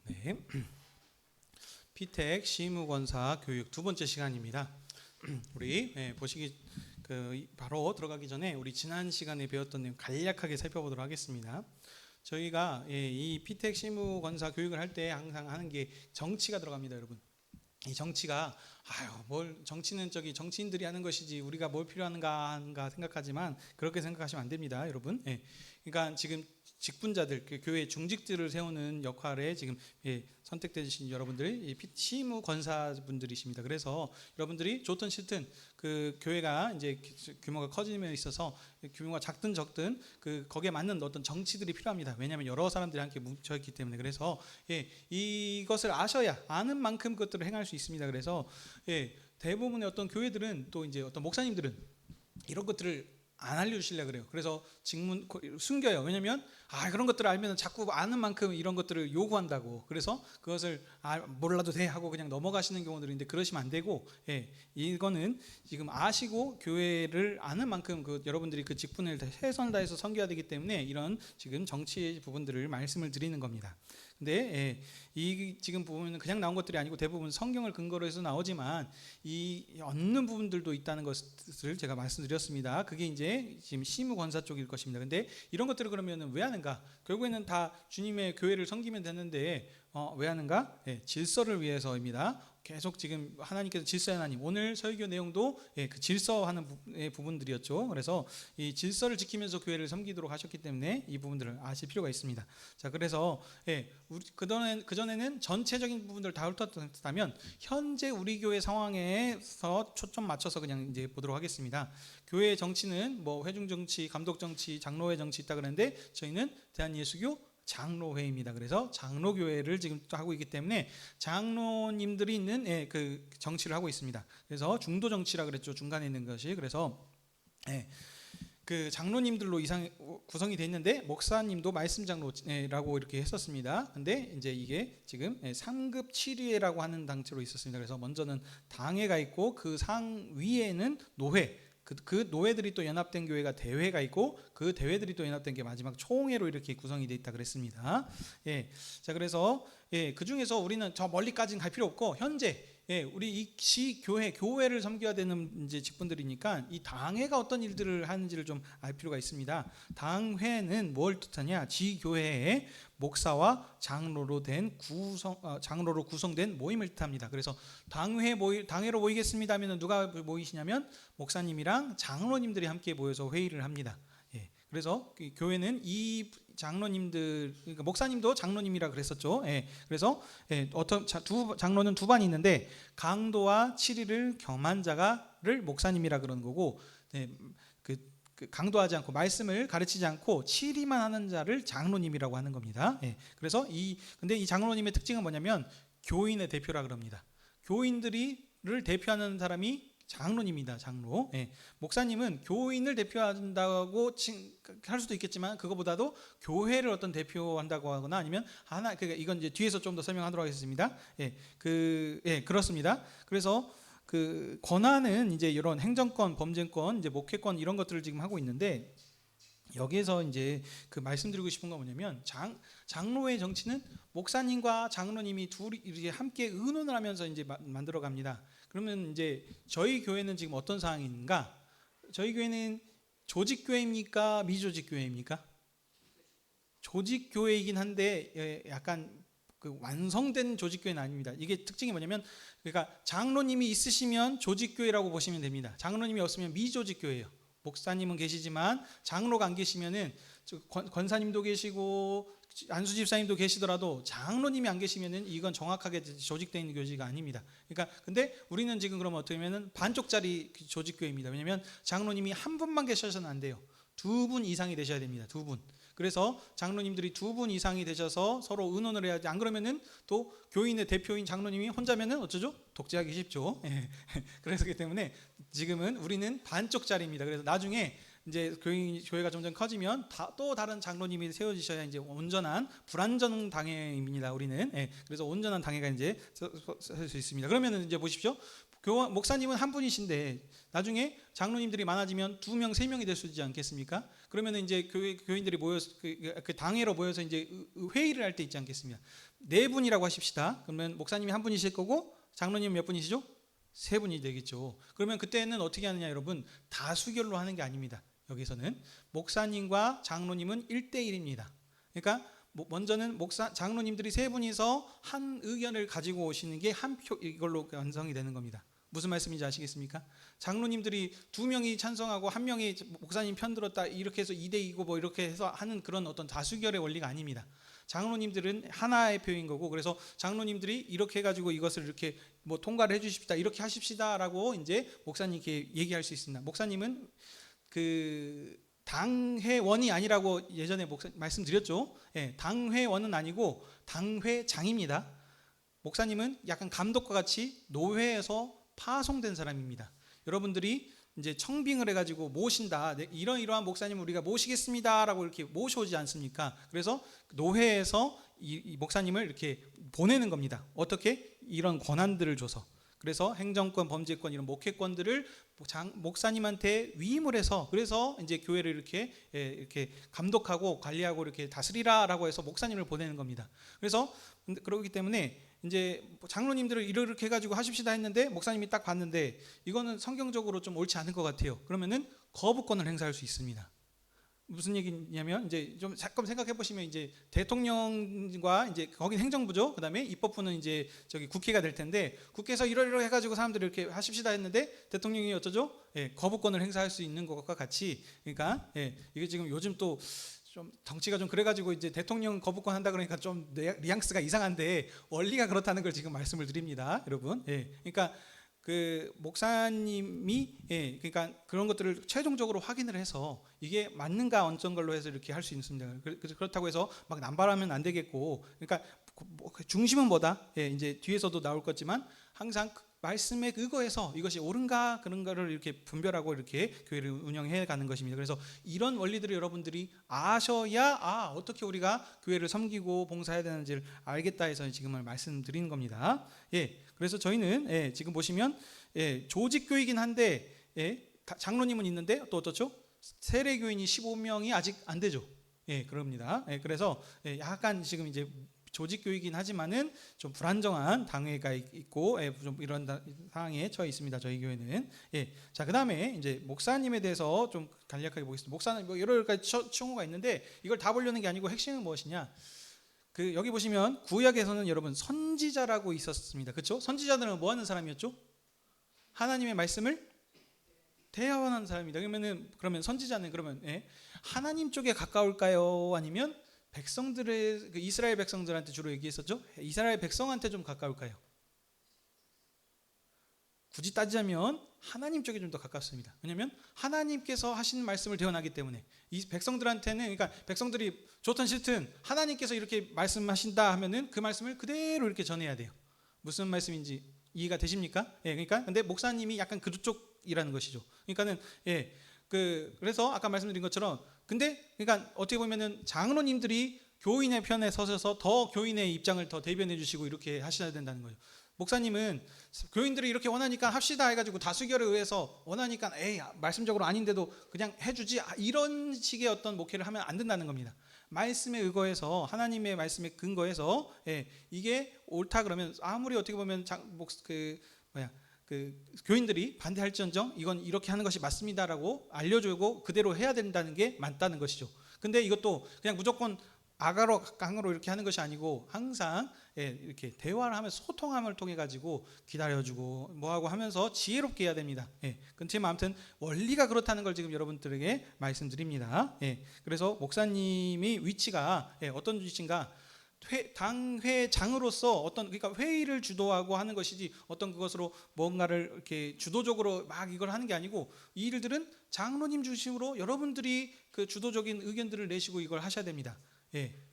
네. 피텍 시무권사 교육 두 번째 시간입니다. 우리 보시기 바로 들어가기 전에 우리 지난 시간에 배웠던 내용 간략하게 살펴보도록 하겠습니다. 저희가 이 피텍 시무권사 교육을 할 때 항상 하는 게 정치가 들어갑니다, 여러분. 이 정치가 뭘 정치는 정치인들이 하는 것이지 우리가 뭘 필요한가 생각하지만 그렇게 생각하시면 안 됩니다, 여러분. 그러니까 지금 직분자들, 교회 중직들을 세우는 역할에 지금 선택되신 여러분들이 시무 권사분들이십니다. 그래서 여러분들이 좋든 싫든 그 교회가 이제 규모가 커짐에 있어서 규모가 작든 적든 거기에 맞는 어떤 정치들이 필요합니다. 왜냐하면 여러 사람들이 함께 뭉쳐 있기 때문에. 그래서 이것을 아셔야 아는 만큼 그것들을 행할 수 있습니다. 그래서 대부분의 어떤 교회들은 또 이제 어떤 목사님들은 이런 것들을 안 알려주시려고 그래요. 그래서 숨겨요. 왜냐하면 그런 것들을 알면 자꾸 아는 만큼 이런 것들을 요구한다고. 그래서 그것을 몰라도 돼 하고 그냥 넘어가시는 경우들인데 그러시면 안 되고, 이거는 지금 아시고 교회를 아는 만큼 여러분들이 그 직분을 최선을 다해서 섬겨야 되기 때문에 이런 지금 정치 부분들을 말씀을 드리는 겁니다. 근데 이 지금 보면 그냥 나온 것들이 아니고 대부분 성경을 근거로 해서 나오지만 이 얻는 부분들도 있다는 것을 제가 말씀드렸습니다. 그게 이제 지금 시무권사 쪽일 것입니다. 근데 이런 것들을 그러면 왜 하는가? 결국에는 다 주님의 교회를 섬기면 되는데 왜 하는가? 질서를 위해서입니다. 계속 지금 하나님께서 질서의 하나님, 오늘 설교 내용도 그 질서하는 부분들이었죠. 그래서 이 질서를 지키면서 교회를 섬기도록 하셨기 때문에 이 부분들을 아실 필요가 있습니다. 자, 그래서 그전에는 전체적인 부분들을 다 훑었다면 현재 우리 교회 상황에서 초점 맞춰서 그냥 이제 보도록 하겠습니다. 교회의 정치는 뭐 회중 정치, 감독 정치, 장로회 정치 있다 그러는데 저희는 대한예수교 장로회입니다. 그래서 장로교회를 지금 또 하고 있기 때문에 장로님들이 있는 그 정치를 하고 있습니다. 그래서 중도 정치라 그랬죠. 중간에 있는 것이. 그래서 그 장로님들로 구성이 돼 있는데 목사님도 말씀 장로라고 이렇게 했었습니다. 근데 이제 이게 지금 상급 7위회라고 하는 단체로 있었습니다. 그래서 먼저는 당회가 있고 그 상위에는 노회, 그 노회들이 또 연합된 교회가 대회가 있고 그 대회들이 또 연합된 게 마지막 총회로 이렇게 구성이 돼 있다 그랬습니다. 자, 그래서 그 중에서 우리는 저 멀리까지는 갈 필요 없고 현재 우리 이 교회를 섬겨야 되는 이제 직분들이니까 이 당회가 어떤 일들을 하는지를 좀 알 필요가 있습니다. 당회는 뭘 뜻하냐? 지교회의 목사와 장로로 구성된 모임을 뜻합니다. 그래서 당회로 모이겠습니다 하면 누가 모이시냐면 목사님이랑 장로님들이 함께 모여서 회의를 합니다. 그래서 교회는 이 장로님들, 그러니까 목사님도 장로님이라 그랬었죠. 그래서 어떤 장로는 두 반이 있는데 강도와 7위를 겸한 자가를 목사님이라 그러는 거고, 강도하지 않고 말씀을 가르치지 않고 7위만 하는 자를 장로님이라고 하는 겁니다. 그래서 근데 이 장로님의 특징은 뭐냐면 교인의 대표라 그럽니다. 교인들을 대표하는 사람이 장로님이다. 장로. 목사님은 교인을 대표한다고 할 수도 있겠지만 그거보다도 교회를 어떤 대표한다고 하거나 아니면 이건 이제 뒤에서 좀 더 설명하도록 하겠습니다. 그렇습니다. 그래서 그 권한은 이제 이런 행정권, 범죄권, 이제 목회권 이런 것들을 지금 하고 있는데 여기에서 이제 그 말씀드리고 싶은 건 뭐냐면 장로의 정치는 목사님과 장로님이 둘이 이렇게 함께 의논을 하면서 이제 만들어 갑니다. 그러면 이제 저희 교회는 지금 어떤 상황인가? 저희 교회는 조직 교회입니까? 미조직 교회입니까? 조직 교회이긴 한데 약간 그 완성된 조직 교회는 아닙니다. 이게 특징이 뭐냐면 그러니까 장로님이 있으시면 조직 교회라고 보시면 됩니다. 장로님이 없으면 미조직 교회예요. 목사님은 계시지만 장로가 안 계시면은 권사님도 계시고 안수 집사님도 계시더라도 장로님이 안 계시면은 이건 정확하게 조직되어 있는 교회가 아닙니다. 그러니까 근데 우리는 지금 그러면 어떻게 하면은 반쪽짜리 조직 교회입니다. 왜냐하면 장로님이 한 분만 계셔서는 안 돼요. 2분 이상이 되셔야 됩니다. 2분. 그래서 장로님들이 2분 이상이 되셔서 서로 의논을 해야지. 안 그러면은 또 교인의 대표인 장로님이 혼자면은 어쩌죠? 독재하기 쉽죠. 그래서기 때문에 지금은 우리는 반쪽짜리입니다. 그래서 나중에 이제 교회가 점점 커지면 또 다른 장로님이 세워지셔야 이제 온전한 불완전 당회입니다. 우리는. 그래서 온전한 당회가 이제 설 수 있습니다. 그러면은 이제 보십시오. 목사님은 한 분이신데 나중에 장로님들이 많아지면 2명, 3명이 될 수 있지 않겠습니까? 그러면 이제 교인들이 모여서 그 당회로 모여서 이제 회의를 할 때 있지 않겠습니까? 4분이라고 하십시다. 그러면 목사님이 한 분이실 거고 장로님 몇 분이시죠? 3분이 되겠죠. 그러면 그때는 어떻게 하느냐 여러분, 다수결로 하는 게 아닙니다. 여기서는 목사님과 장로님은 1대1입니다. 그러니까 먼저는 장로님들이 3분이서 한 의견을 가지고 오시는 게 한 표, 이걸로 완성이 되는 겁니다. 무슨 말씀인지 아시겠습니까? 장로님들이 2명이 찬성하고 1명이 목사님 편 들었다 이렇게 해서 2대2고 뭐 이렇게 해서 하는 그런 어떤 다수결의 원리가 아닙니다. 장로님들은 하나의 표인 거고, 그래서 장로님들이 이렇게 해가지고 이것을 이렇게 뭐 통과를 해주십시다, 이렇게 하십시다라고 이제 목사님께 얘기할 수 있습니다. 목사님은 그 당회원이 아니라고 예전에 말씀드렸죠. 예, 당회원은 아니고 당회장입니다. 목사님은 약간 감독과 같이 노회에서 파송된 사람입니다. 여러분들이 이제 청빙을 해가지고 모신다, 이러한 목사님을 우리가 모시겠습니다라고 이렇게 모셔오지 않습니까? 그래서 노회에서 이 목사님을 이렇게 보내는 겁니다. 어떻게? 이런 권한들을 줘서. 그래서 행정권, 범죄권 이런 목회권들을 목사님한테 위임을 해서, 그래서 이제 교회를 이렇게 감독하고 관리하고 이렇게 다스리라라고 해서 목사님을 보내는 겁니다. 그래서 그러기 때문에 이제 장로님들을 이렇게 해가지고 하십시다 했는데 목사님이 딱 봤는데 이거는 성경적으로 좀 옳지 않은 것 같아요. 그러면은 거부권을 행사할 수 있습니다. 무슨 얘기냐면 이제 좀 잠깐 생각해 보시면 이제 대통령과 이제 거긴 행정부죠. 그다음에 입법부는 이제 저기 국회가 될 텐데, 국회에서 이러이러 해가지고 사람들이 이렇게 하십시다 했는데 대통령이 어쩌죠? 예, 거부권을 행사할 수 있는 것과 같이, 그러니까 예, 이게 지금 요즘 또 좀 덩치가 좀 그래가지고 이제 대통령 거부권 한다 그러니까 좀 뉘앙스가 이상한데 원리가 그렇다는 걸 지금 말씀을 드립니다, 여러분. 예, 그러니까 그 목사님이 그러니까 그런 것들을 최종적으로 확인을 해서 이게 맞는가 어떤 걸로 해서 이렇게 할 수 있습니다. 그렇다고 해서 막 남발하면 안 되겠고, 그러니까 중심은 뭐다? 이제 뒤에서도 나올 거지만 항상 말씀에 의거해서 이것이 옳은가 그런 거를 이렇게 분별하고 이렇게 교회를 운영해 가는 것입니다. 그래서 이런 원리들을 여러분들이 아셔야 어떻게 우리가 교회를 섬기고 봉사해야 되는지를 알겠다 해서 지금을 말씀드리는 겁니다. 그래서 저희는 지금 보시면 조직교회이긴 한데 장로님은 있는데 또 어떻죠? 세례교인이 15명이 아직 안 되죠. 그럽니다. 그래서 약간 지금 이제 조직교회이긴 하지만은 좀 불안정한 당회가 있고 좀 이런 상황에 처해 있습니다. 저희 교회는. 자, 그다음에 이제 목사님에 대해서 좀 간략하게 보겠습니다. 목사는 뭐 여러 가지 칭호가 있는데 이걸 다 보려는 게 아니고 핵심은 무엇이냐? 그 여기 보시면 구약에서는 여러분 선지자라고 있었습니다. 그렇죠? 선지자들은 뭐 하는 사람이었죠? 하나님의 말씀을 대언하는 사람입니다. 그러면 선지자는 그러면 하나님 쪽에 가까울까요? 아니면 백성들의 그 이스라엘 백성들한테 주로 얘기했었죠? 이스라엘 백성한테 좀 가까울까요? 굳이 따지자면 하나님 쪽에 좀 더 가깝습니다. 왜냐하면 하나님께서 하신 말씀을 대언하기 때문에 이 백성들한테는, 그러니까 백성들이 좋든 싫든 하나님께서 이렇게 말씀하신다 하면은 그 말씀을 그대로 이렇게 전해야 돼요. 무슨 말씀인지 이해가 되십니까? 그러니까 근데 목사님이 약간 그쪽이라는 것이죠. 그러니까는 그래서 아까 말씀드린 것처럼, 근데 그러니까 어떻게 보면은 장로님들이 교인의 편에 서셔서 더 교인의 입장을 더 대변해 주시고 이렇게 하셔야 된다는 거예요. 목사님은 교인들이 이렇게 원하니까 합시다 해가지고 다수결에 의해서 원하니까 말씀적으로 아닌데도 그냥 해주지, 이런 식의 어떤 목회를 하면 안 된다는 겁니다. 말씀에 의거해서 하나님의 말씀에 근거해서 이게 옳다 그러면 아무리 어떻게 보면 교인들이 반대할지언정 이건 이렇게 하는 것이 맞습니다라고 알려주고 그대로 해야 된다는 게 맞다는 것이죠. 근데 이것도 그냥 무조건 아가로 강으로 이렇게 하는 것이 아니고 항상 이렇게 대화를 하면서 소통함을 통해 가지고 기다려주고 뭐하고 하면서 지혜롭게 해야 됩니다. 근데 아무튼 원리가 그렇다는 걸 지금 여러분들에게 말씀드립니다. 그래서 목사님의 위치가 어떤 위치인가? 당회장으로서 그러니까 회의를 주도하고 하는 것이지 어떤 그것으로 뭔가를 이렇게 주도적으로 막 이걸 하는 게 아니고, 이 일들은 장로님 중심으로 여러분들이 그 주도적인 의견들을 내시고 이걸 하셔야 됩니다.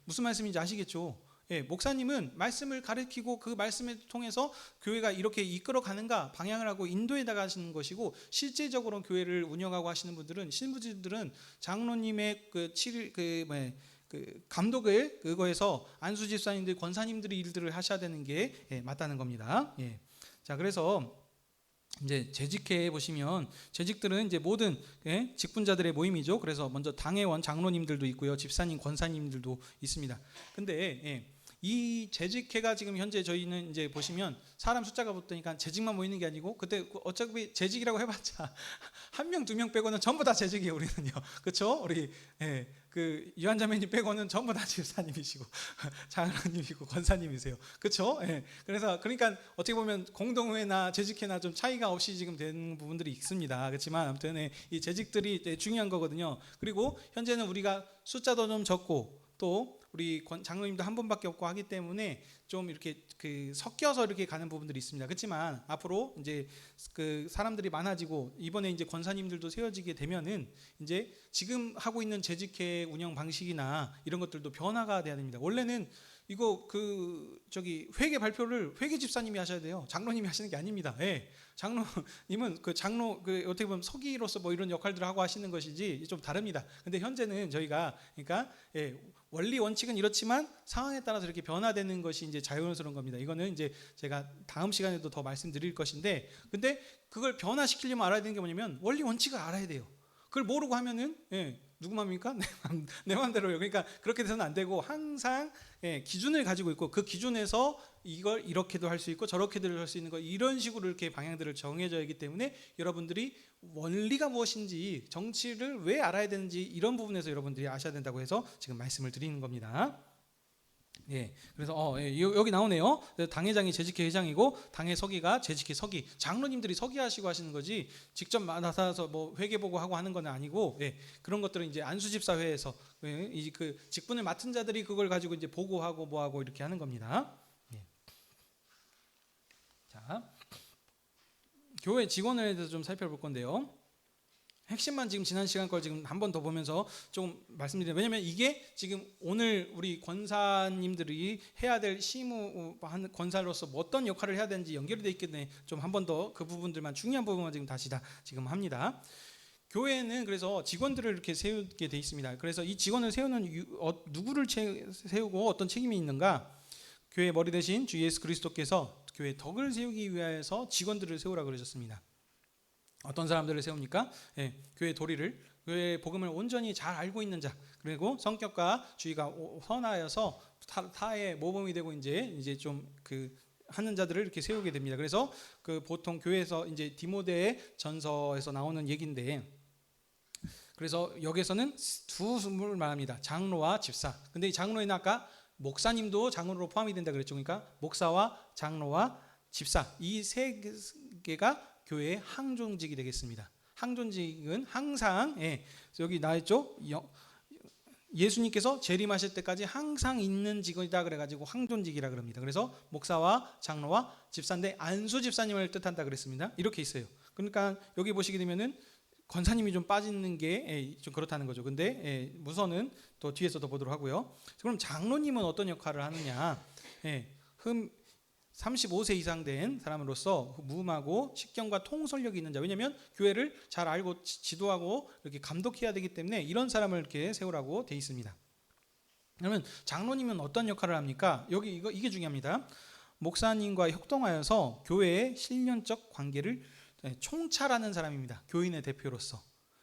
무슨 말씀인지 아시겠죠? 목사님은 말씀을 가르치고 그 말씀을 통해서 교회가 이렇게 이끌어 가는가 방향을 하고 인도해 나가시는 것이고, 실제적으로 교회를 운영하고 하시는 분들은 신부들은 장로님의 그 감독을 그거에서 안수 집사님들 권사님들이 일들을 하셔야 되는 게 맞다는 겁니다. 자, 그래서 이제 재직회에 보시면 재직들은 이제 모든 직분자들의 모임이죠. 그래서 먼저 당회원 장로님들도 있고요, 집사님, 권사님들도 있습니다. 근데 이 재직회가 지금 현재 저희는 이제 보시면 사람 숫자가 붙으니까 재직만 모이는 게 아니고, 그때 어차피 재직이라고 해봤자 한 명, 두 명 빼고는 전부 다 재직이에요, 우리는요. 그렇죠? 우리 그 유한자매님 빼고는 전부 다 집사님이시고 장로님이고 권사님이세요. 그렇죠? 그래서 그러니까 어떻게 보면 공동회나 재직회나 좀 차이가 없이 지금 되는 부분들이 있습니다. 그렇지만 아무튼 이 재직들이 중요한 거거든요. 그리고 현재는 우리가 숫자도 좀 적고 또 우리 장로님도 한 분밖에 없고 하기 때문에 좀 이렇게 그 섞여서 이렇게 가는 부분들이 있습니다. 그렇지만 앞으로 이제 그 사람들이 많아지고 이번에 이제 권사님들도 세워지게 되면은 이제 지금 하고 있는 재직회 운영 방식이나 이런 것들도 변화가 돼야 됩니다. 원래는 이거 그 저기 회계 발표를 회계 집사님이 하셔야 돼요. 장로님이 하시는 게 아닙니다. 장로님은 그 장로 그 어떻게 보면 서기로서 뭐 이런 역할들을 하고 하시는 것이지 좀 다릅니다. 근데 현재는 저희가 그러니까 원리 원칙은 이렇지만 상황에 따라서 이렇게 변화되는 것이 이제 자연스러운 겁니다. 이거는 이제 제가 다음 시간에도 더 말씀드릴 것인데, 근데 그걸 변화시키려면 알아야 되는 게 뭐냐면 원리 원칙을 알아야 돼요. 그걸 모르고 하면은 누구 맘입니까? 내 맘대로요. 그러니까 그렇게 돼서는 안 되고 항상 기준을 가지고 있고 그 기준에서 이걸 이렇게도 할 수 있고 저렇게도 할 수 있는 거, 이런 식으로 이렇게 방향들을 정해져야 하기 때문에 여러분들이 원리가 무엇인지, 정치를 왜 알아야 되는지 이런 부분에서 여러분들이 아셔야 된다고 해서 지금 말씀을 드리는 겁니다. 그래서 여기 나오네요. 당회장이 재직회 회장이고 당회 서기가 재직회 서기, 장로님들이 서기하시고 하시는 거지 직접 나서서 뭐 회계 보고 하고 하는 건 아니고, 그런 것들은 이제 안수집사회에서 그 직분을 맡은 자들이 그걸 가지고 이제 보고하고 뭐하고 이렇게 하는 겁니다. 자, 교회 직원에 대해서 좀 살펴볼 건데요. 핵심만 지금 지난 시간 걸 지금 한 번 더 보면서 좀 말씀드리면, 왜냐면 이게 지금 오늘 우리 권사님들이 해야 될 시무한 권사로서 뭐 어떤 역할을 해야 되는지 연결이 되어 있기 때문에 좀 한 번 더 그 부분들만, 중요한 부분만 지금 다시 다 지금 합니다. 교회는 그래서 직원들을 이렇게 세우게 돼 있습니다. 그래서 이 직원을 세우는 누구를 세우고 어떤 책임이 있는가? 교회 머리 대신 주 예수 그리스도께서 교회 덕을 세우기 위하여서 직원들을 세우라 그러셨습니다. 어떤 사람들을 세웁니까? 교회 도리를, 교회 복음을 온전히 잘 알고 있는 자, 그리고 성격과 주의가 선하여서 타의 모범이 되고 이제 좀 그 하는 자들을 이렇게 세우게 됩니다. 그래서 그 보통 교회에서 이제 디모데 전서에서 나오는 얘기인데, 그래서 여기서는 두 분을 말합니다. 장로와 집사. 근데 이 장로에는 아까 목사님도 장로로 포함이 된다 그랬죠. 그러니까 목사와 장로와 집사, 이 세 개가 교회의 항존직이 되겠습니다. 항존직은 항상 여기 나왔죠. 예수님께서 재림하실 때까지 항상 있는 직원이다 그래가지고 항존직이라 그럽니다. 그래서 목사와 장로와 집사인데 안수 집사님을 뜻한다 그랬습니다. 이렇게 있어요. 그러니까 여기 보시게 되면은 권사님이 좀 빠지는 게 좀 그렇다는 거죠. 근데 우선은 또 뒤에서 더 보도록 하고요. 그럼 장로님은 어떤 역할을 하느냐? 35세 이상 된 사람으로서 무음하고 식견과 통솔력이 있는 자. 왜냐하면 교회를 잘 알고 지도하고 이렇게 감독해야 되기 때문에 이런 사람을 이렇게 세우라고 돼 있습니다. 그러면 장로님은 어떤 역할을 합니까? 여기 이게 중요합니다. 목사님과 협동하여서 교회의 신령적 관계를 총찰하는 사람입니다. 교인의 대표로서.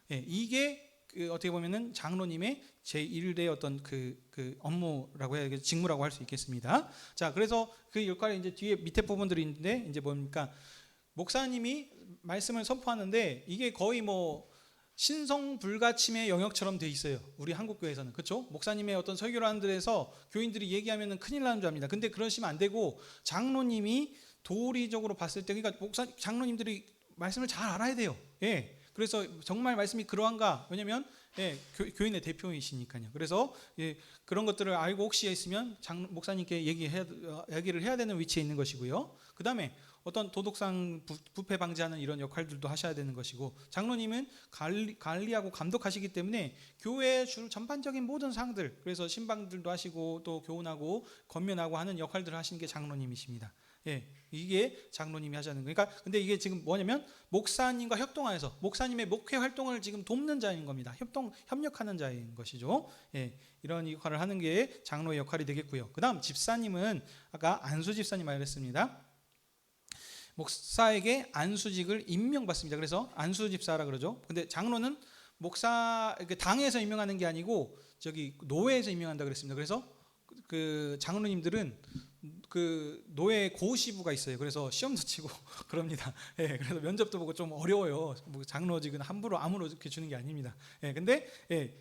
이게 어떻게 보면은 장로님의 제1대 어떤 그 업무라고 해야 되겠죠. 직무라고 할 수 있겠습니다. 자, 그래서 그 역할이 이제 뒤에 밑에 부분들이 있는데, 이제 뭡니까? 목사님이 말씀을 선포하는데 이게 거의 뭐 신성 불가침의 영역처럼 돼 있어요. 우리 한국 교회에서는. 그렇죠? 목사님의 어떤 설교를 하는 데서 교인들이 얘기하면은 큰일 나는 줄 압니다. 근데 그러시면 안 되고, 장로님이 도리적으로 봤을 때, 그러니까 장로님들이 말씀을 잘 알아야 돼요. 그래서 정말 말씀이 그러한가? 왜냐하면 교인의 대표이시니까요. 그래서 그런 것들을 알고 혹시 있으면 목사님께 얘기를 해야 되는 위치에 있는 것이고요. 그 다음에 어떤 도덕상 부패 방지하는 이런 역할들도 하셔야 되는 것이고, 장로님은 관리하고 감독하시기 때문에 교회의 전반적인 모든 사항들, 그래서 신방들도 하시고 또 교훈하고 권면하고 하는 역할들을 하시는 게 장로님이십니다. 이게 장로님이 하자는 거예요. 그러니까 근데 이게 지금 뭐냐면 목사님과 협동하여서 목사님의 목회 활동을 지금 돕는 자인 겁니다. 협력하는 자인 것이죠. 이런 역할을 하는 게 장로의 역할이 되겠고요. 그다음 집사님은 아까 안수 집사님 말했습니다. 목사에게 안수직을 임명받습니다. 그래서 안수집사라 그러죠. 근데 장로는 목사 당에서 임명하는 게 아니고 저기 노회에서 임명한다 그랬습니다. 그래서 그 장로님들은 그 노예 고시부가 있어요. 그래서 시험도 치고 그럽니다. 예, 그래서 면접도 보고 좀 어려워요. 뭐 장로직은 함부로 아무로 이렇게 주는 게 아닙니다. 예, 근데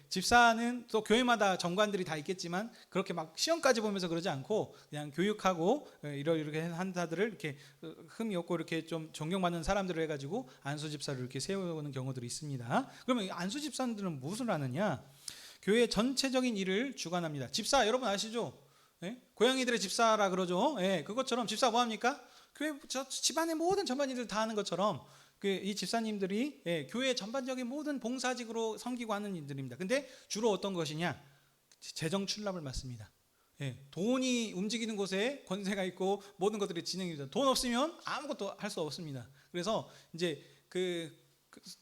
집사는 또 교회마다 정관들이 다 있겠지만 그렇게 막 시험까지 보면서 그러지 않고 그냥 교육하고 이렇게 한 자들을 이렇게 흠이 없고 이렇게 좀 존경받는 사람들을 해가지고 안수 집사를 이렇게 세우는 경우들이 있습니다. 그러면 안수 집사들은 무엇을 하느냐? 교회 전체적인 일을 주관합니다. 집사 여러분 아시죠? 고양이들의 집사라 그러죠. 그것처럼 집사 뭐 합니까? 교회 집안의 모든 전반일을 다 하는 것처럼 이 집사님들이 교회 전반적인 모든 봉사직으로 섬기고 하는 일들입니다. 근데 주로 어떤 것이냐? 재정 출납을 맡습니다. 돈이 움직이는 곳에 권세가 있고 모든 것들이 진행됩니다. 돈 없으면 아무것도 할 수 없습니다. 그래서 이제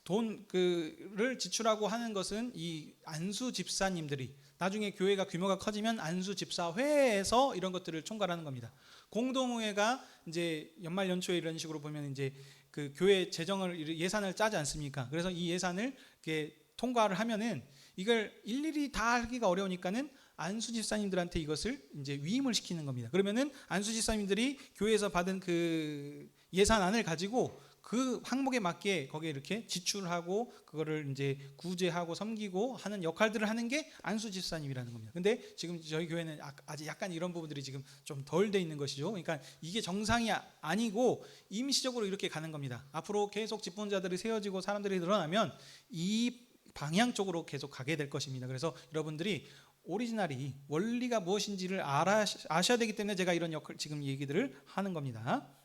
돈을 지출하고 하는 것은 이 안수 집사님들이 나중에 교회가 규모가 커지면 안수 집사회에서 이런 것들을 총괄하는 겁니다. 공동회가 이제 연말 연초에 이런 식으로 보면 이제 그 교회 재정을 예산을 짜지 않습니까? 그래서 이 예산을 이렇게 통과를 하면은 이걸 일일이 다 하기가 어려우니까는 안수 집사님들한테 이것을 이제 위임을 시키는 겁니다. 그러면은 안수 집사님들이 교회에서 받은 그 예산안을 가지고 그 항목에 맞게 거기에 이렇게 지출하고 그거를 이제 구제하고 섬기고 하는 역할들을 하는 게 안수 집사님이라는 겁니다. 근데 지금 저희 교회는 아직 약간 이런 부분들이 지금 좀 덜 돼 있는 것이죠. 그러니까 이게 정상이 아니고 임시적으로 이렇게 가는 겁니다. 앞으로 계속 집권자들이 세워지고 사람들이 늘어나면 이 방향 쪽으로 계속 가게 될 것입니다. 그래서 여러분들이 오리지널이 원리가 무엇인지를 아셔야 되기 때문에 제가 이런 역할 지금 얘기들을 하는 겁니다.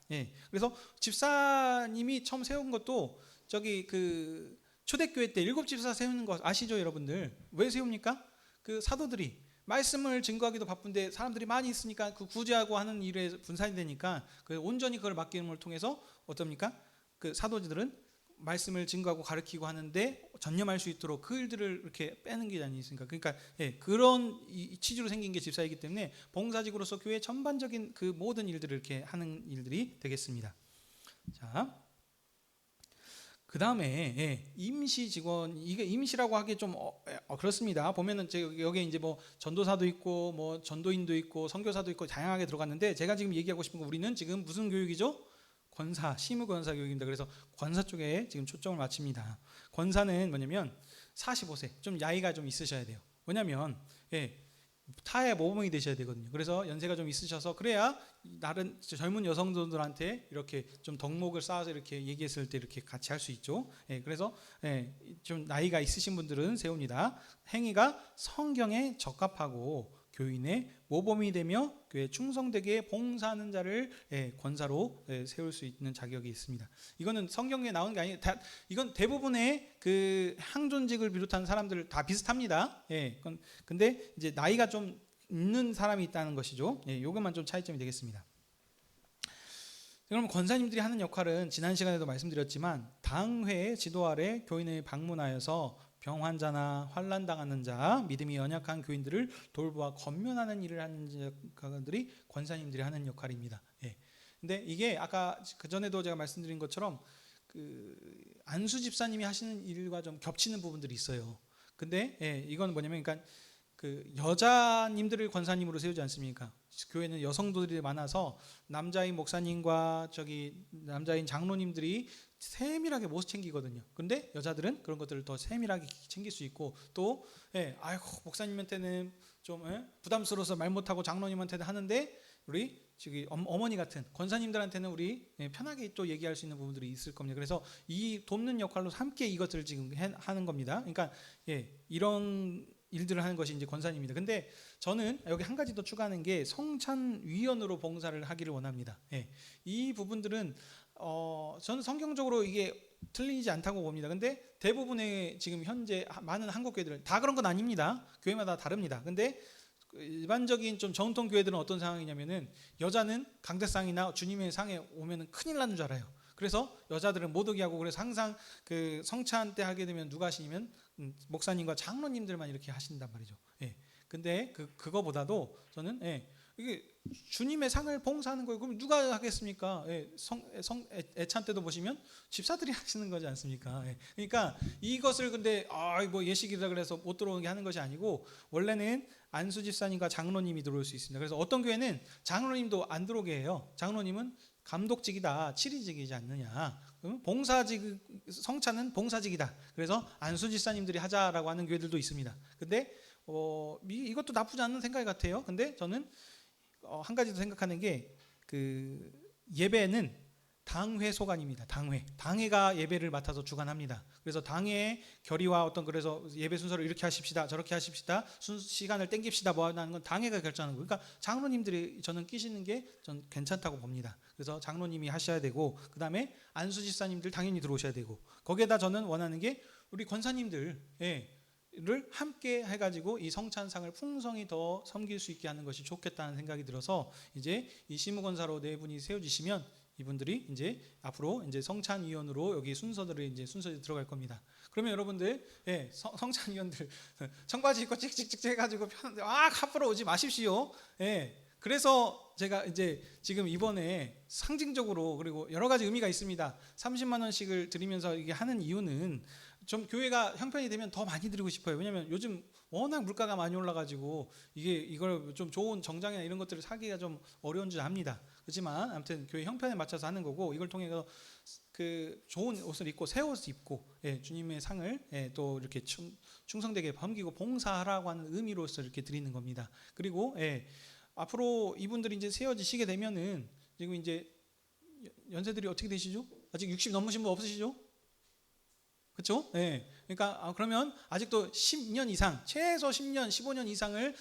그래서 집사님이 처음 세운 것도 저기 그 초대교회 때 7집사 세우는 거 아시죠, 여러분들? 왜 세웁니까? 그 사도들이 말씀을 증거하기도 바쁜데 사람들이 많이 있으니까 그 구제하고 하는 일에 분산이 되니까 그 온전히 그걸 맡김을 통해서 어떻습니까? 그 사도들은 말씀을 증거하고 가르치고 하는데 전념할 수 있도록 그 일들을 이렇게 빼는 게 아니겠습니까? 그러니까 그런 취지로 생긴 게 집사이기 때문에 봉사직으로서 교회 전반적인 그 모든 일들을 이렇게 하는 일들이 되겠습니다. 자, 그 다음에 임시 직원, 이게 임시라고 하기 좀 그렇습니다. 보면은 여기 이제 뭐 전도사도 있고 뭐 전도인도 있고 선교사도 있고 다양하게 들어갔는데 제가 지금 얘기하고 싶은 거 우리는 지금 무슨 교육이죠? 권사, 시무권사 교육입니다. 그래서 권사 쪽에 지금 초점을 맞춥니다. 권사는 뭐냐면 45세, 좀 나이가 좀 있으셔야 돼요. 뭐냐면 타의 모범이 되셔야 되거든요. 그래서 연세가 좀 있으셔서 그래야 다른 젊은 여성들한테 이렇게 좀 덕목을 쌓아서 이렇게 얘기했을 때 이렇게 같이 할 수 있죠. 그래서 좀 나이가 있으신 분들은 세웁니다. 행위가 성경에 적합하고 교인의 모범이 되며 교회 충성되게 봉사하는 자를 권사로 세울 수 있는 자격이 있습니다. 이거는 성경에 나오는 게 아니에요. 이건 대부분의 그 항존직을 비롯한 사람들 다 비슷합니다. 근데 이제 나이가 좀 있는 사람이 있다는 것이죠. 이것만 좀 차이점이 되겠습니다. 그럼 권사님들이 하는 역할은 지난 시간에도 말씀드렸지만 당회의 지도 아래 교인을 방문하여서 병 환자나 환난 당하는 자, 믿음이 연약한 교인들을 돌보아 권면하는 일을 하는 자들이 권사님들이 하는 역할입니다. 근데 이게 아까 그 전에도 제가 말씀드린 것처럼 그 안수 집사님이 하시는 일과 좀 겹치는 부분들이 있어요. 근데 이건 뭐냐면 그러니까 그 여자님들을 권사님으로 세우지 않습니까? 교회는 여성들이 많아서 남자인 목사님과 저기 남자인 장로님들이 세밀하게 못 챙기거든요. 근데 여자들은 그런 것들을 더 세밀하게 챙길 수 있고 또 아이고 목사님한테는 좀 부담스러워서 말 못하고 장로님한테는 하는데 우리 저기 어머니 같은 권사님들한테는 우리 편하게 또 얘기할 수 있는 부분들이 있을 겁니다. 그래서 이 돕는 역할로 함께 이것들을 지금 하는 겁니다. 그러니까 이런 일들을 하는 것이 이제 권사님입니다. 근데 저는 여기 한 가지 더 추가하는 게 성찬위원으로 봉사를 하기를 원합니다. 이 부분들은 저는 성경적으로 이게 틀리지 않다고 봅니다. 근데 대부분의 지금 현재 많은 한국 교회들은 다 그런 건 아닙니다. 교회마다 다릅니다. 근데 일반적인 좀 정통 교회들은 어떤 상황이냐면은 여자는 강대상이나 주님의 상에 오면은 큰일 나는 줄 알아요. 그래서 여자들은 못 오게 하고 그래서 항상 그 성찬 때 하게 되면 누가 하시냐면 목사님과 장로님들만 이렇게 하신단 말이죠. 근데 그거보다도 저는 이게 주님의 상을 봉사하는 거예요. 그럼 누가 하겠습니까? 예, 애찬 때도 보시면 집사들이 하시는 거지 않습니까? 예, 그러니까 이것을 근데 뭐 예식이라 그래서 못 들어오게 하는 것이 아니고 원래는 안수 집사님과 장로님이 들어올 수 있습니다. 그래서 어떤 교회는 장로님도 안 들어오게 해요. 장로님은 감독직이다, 치리직이지 않느냐. 그럼 봉사직, 성찬은 봉사직이다. 그래서 안수 집사님들이 하자라고 하는 교회들도 있습니다. 근데 이것도 나쁘지 않은 생각 같아요. 근데 저는 한 가지 더 생각하는 게 그 예배는 당회 소관입니다. 당회가 예배를 맡아서 주관합니다. 그래서 당회의 결의와 그래서 예배 순서를 이렇게 하십시다, 저렇게 하십시다, 시간을 땡깁시다, 뭐 하는 건 당회가 결정하는 거예요. 그러니까 장로님들이 저는 끼시는 게 전 괜찮다고 봅니다. 그래서 장로님이 하셔야 되고, 그 다음에 안수 집사님들 당연히 들어오셔야 되고, 거기에다 저는 원하는 게 우리 권사님들, 를 함께 해가지고 이 성찬상을 풍성히 더 섬길 수 있게 하는 것이 좋겠다는 생각이 들어서 이제 이 시무권사로 네 분이 세워지시면 이분들이 이제 앞으로 이제 성찬위원으로 여기 순서에 들어갈 겁니다. 그러면 여러분들, 성찬위원들 청바지 입고 찍찍찍 해가지고 편한데 앞으로 오지 마십시오. 그래서 제가 이제 지금 이번에 상징적으로, 그리고 여러 가지 의미가 있습니다. 30만 원씩을 드리면서 이게 하는 이유는 좀 교회가 형편이 되면 더 많이 드리고 싶어요. 왜냐하면 요즘 워낙 물가가 많이 올라가지고 이걸 좀 좋은 정장이나 이런 것들을 사기가 좀 어려운 줄 압니다. 그렇지만 아무튼 교회 형편에 맞춰서 하는 거고, 이걸 통해서 그 좋은 옷을 입고 새 옷을 입고 주님의 상을 또 이렇게 충성되게 섬기고 봉사하라고 하는 의미로서 이렇게 드리는 겁니다. 그리고 앞으로 이분들이 이제 세워지시게 되면은 지금 이제 연세들이 어떻게 되시죠? 아직 60 넘으신 분 없으시죠? 그렇죠? 그러니까 그러면 아직도 10년 이상, 최소 10년, 15년 이상을